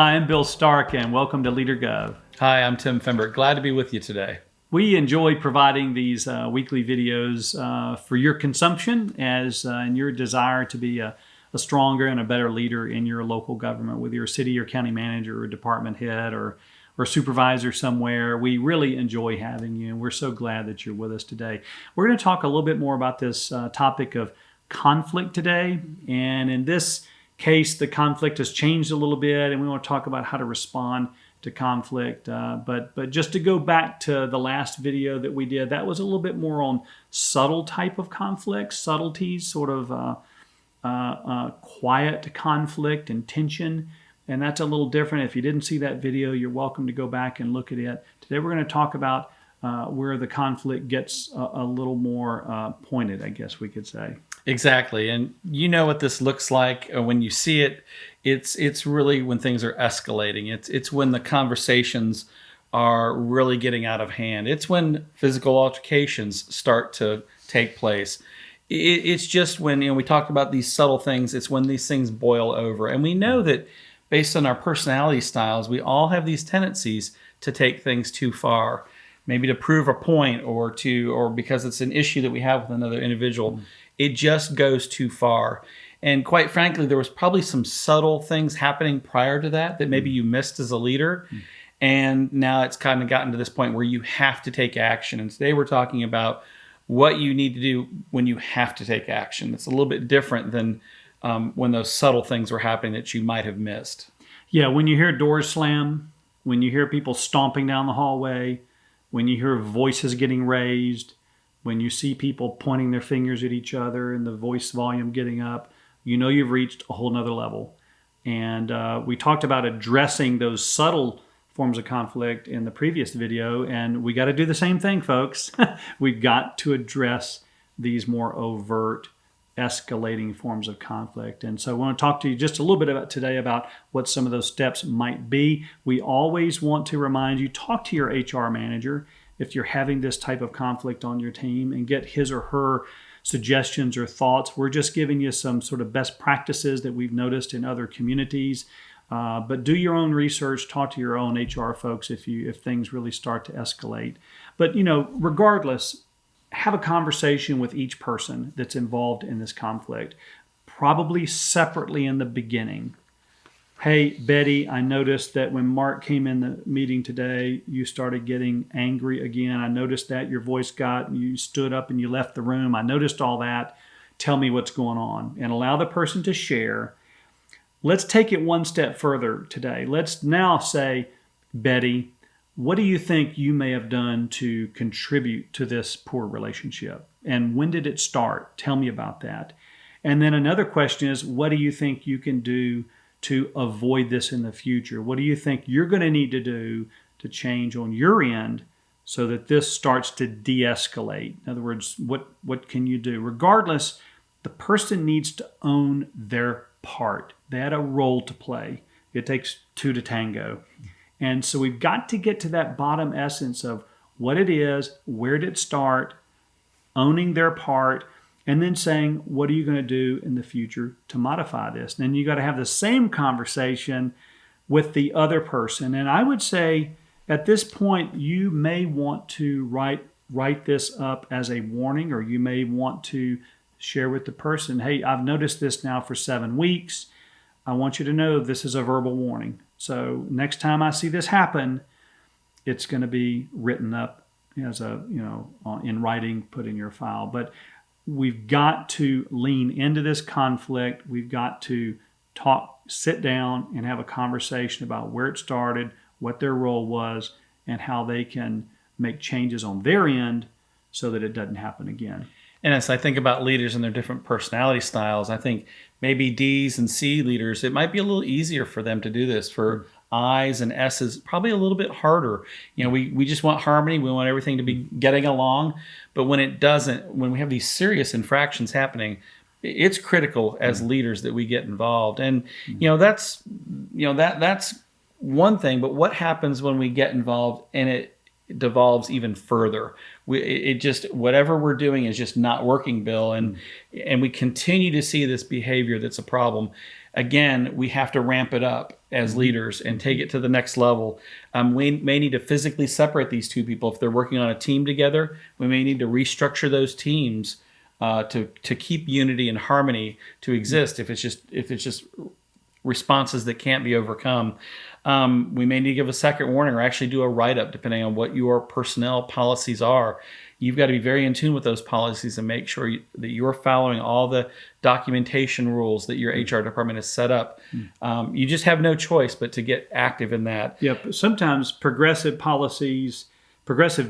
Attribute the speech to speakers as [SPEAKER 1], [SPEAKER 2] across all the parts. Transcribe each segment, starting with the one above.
[SPEAKER 1] Hi, I'm Bill Stark, and welcome to LeaderGov.
[SPEAKER 2] Hi, I'm Tim Fembert. Glad to be with you today.
[SPEAKER 1] We enjoy providing these weekly videos for your consumption as in your desire to be a stronger and a better leader in your local government, whether you're a city or county manager or department head or supervisor somewhere. We really enjoy having you, and we're so glad that you're with us today. We're going to talk a little bit more about this topic of conflict today, and in this case, the conflict has changed a little bit, and we want to talk about how to respond to conflict. But just to go back to the last video that we did, that was a little bit more on subtle type of conflict, subtleties, sort of quiet conflict and tension. And that's a little different. If you didn't see that video, you're welcome to go back and look at it. Today we're going to talk about where the conflict gets a little more pointed, I guess we could say.
[SPEAKER 2] Exactly. And you know what this looks like when you see it. It's really when things are escalating. It's when the conversations are really getting out of hand. It's when physical altercations start to take place. It's just when, we talked about these subtle things. It's when these things boil over. And we know that based on our personality styles, we all have these tendencies to take things too far, maybe to prove a point or because it's an issue that we have with another individual. It just goes too far. And quite frankly, there was probably some subtle things happening prior to that maybe you missed as a leader. And now it's kind of gotten to this point where you have to take action. And today we're talking about what you need to do when you have to take action. It's a little bit different than when those subtle things were happening that you might have missed.
[SPEAKER 1] Yeah, when you hear doors slam, when you hear people stomping down the hallway, when you hear voices getting raised, when you see people pointing their fingers at each other and the voice volume getting up, you know you've reached a whole nother level. And we talked about addressing those subtle forms of conflict in the previous video, and we got to do the same thing, folks. We've got to address these more overt, escalating forms of conflict. And so I want to talk to you just a little bit today about what some of those steps might be. We always want to remind you, talk to your HR manager if you're having this type of conflict on your team and get his or her suggestions or thoughts. We're just giving you some sort of best practices that we've noticed in other communities. But do your own research, talk to your own HR folks if things really start to escalate. But regardless, have a conversation with each person that's involved in this conflict, probably separately in the beginning. Hey, Betty, I noticed that when Mark came in the meeting today, you started getting angry again. I noticed that your voice you stood up and you left the room. I noticed all that. Tell me what's going on, and allow the person to share. Let's take it one step further today. Let's now say, Betty, what do you think you may have done to contribute to this poor relationship? And when did it start? Tell me about that. And then another question is, what do you think you can do to avoid this in the future? What do you think you're going to need to do to change on your end so that this starts to de-escalate? In other words, what can you do? Regardless, the person needs to own their part. They had a role to play. It takes two to tango. And so we've got to get to that bottom essence of what it is, where did it start, owning their part, and then saying, what are you going to do in the future to modify this? And then you got to have the same conversation with the other person. And I would say at this point, you may want to write this up as a warning, or you may want to share with the person, hey, I've noticed this now for 7 weeks. I want you to know this is a verbal warning. So next time I see this happen, it's going to be written up as in writing, put in your file. But we've got to lean into this conflict. We've got to sit down and have a conversation about where it started, what their role was, and how they can make changes on their end so that it doesn't happen again.
[SPEAKER 2] And as I think about leaders and their different personality styles, I think maybe D's and C leaders, it might be a little easier for them to do this. For I's and S's, probably a little bit harder. We just want harmony. We want everything to be getting along. But when it doesn't, when we have these serious infractions happening, it's critical as leaders that we get involved. And that's one thing. But what happens when we get involved and it devolves even further? Whatever we're doing is just not working, Bill, and we continue to see this behavior that's a problem. Again, we have to ramp it up, as leaders and take it to the next level. We may need to physically separate these two people. If they're working on a team together, we may need to restructure those teams to keep unity and harmony to exist. If it's just responses that can't be overcome, we may need to give a second warning or actually do a write-up depending on what your personnel policies are. You've got to be very in tune with those policies and make sure that you're following all the documentation rules that your HR department has set up. You just have no choice but to get active in that.
[SPEAKER 1] Yep. Sometimes progressive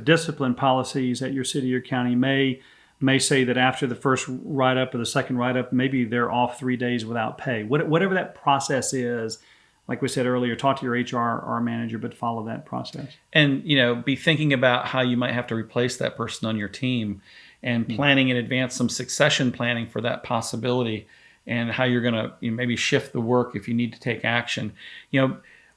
[SPEAKER 1] discipline policies at your city or county may say that after the first write-up or the second write-up, maybe they're off 3 days without pay. Whatever that process is, like we said earlier, talk to your HR manager, but follow that process.
[SPEAKER 2] And, be thinking about how you might have to replace that person on your team and planning in advance some succession planning for that possibility and how you're going to maybe shift the work if you need to take action.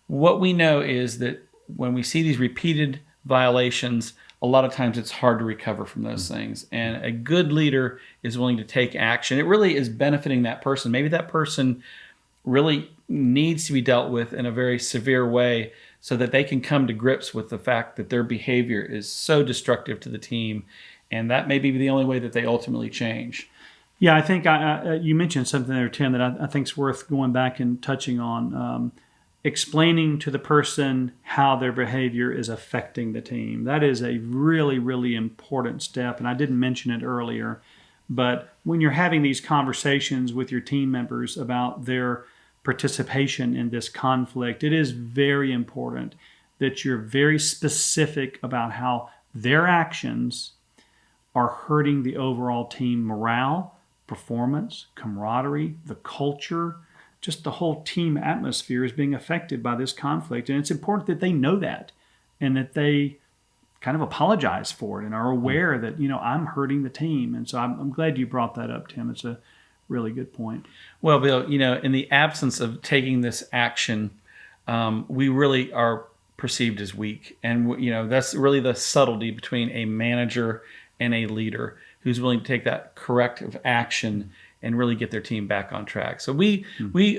[SPEAKER 2] What we know is that when we see these repeated violations, a lot of times it's hard to recover from those things. And a good leader is willing to take action. It really is benefiting that person. Maybe that person really needs to be dealt with in a very severe way so that they can come to grips with the fact that their behavior is so destructive to the team. And that may be the only way that they ultimately change.
[SPEAKER 1] Yeah, I think you mentioned something there, Tim, that I think is worth going back and touching on. Explaining to the person how their behavior is affecting the team. That is a really, really important step. And I didn't mention it earlier, but when you're having these conversations with your team members about their participation in this conflict, it is very important that you're very specific about how their actions are hurting the overall team morale, performance, camaraderie, the culture. Just the whole team atmosphere is being affected by this conflict. And it's important that they know that and that they kind of apologize for it and are aware that, I'm hurting the team. And so I'm glad you brought that up, Tim. It's a really good point.
[SPEAKER 2] Well, Bill, in the absence of taking this action, we really are perceived as weak. And, that's really the subtlety between a manager and a leader who's willing to take that corrective action and really get their team back on track. So we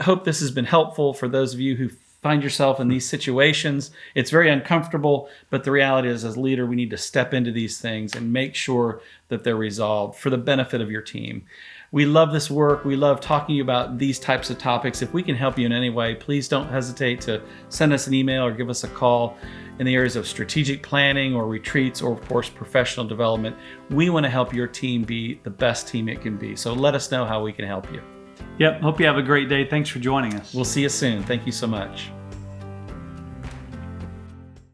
[SPEAKER 2] hope this has been helpful for those of you who find yourself in these situations. It's very uncomfortable, but the reality is, as a leader, we need to step into these things and make sure that they're resolved for the benefit of your team. We love this work. We love talking to you about these types of topics. If we can help you in any way, please don't hesitate to send us an email or give us a call in the areas of strategic planning or retreats or, of course, professional development. We want to help your team be the best team it can be. So let us know how we can help you.
[SPEAKER 1] Yep. Hope you have a great day. Thanks for joining us.
[SPEAKER 2] We'll see you soon. Thank you so much.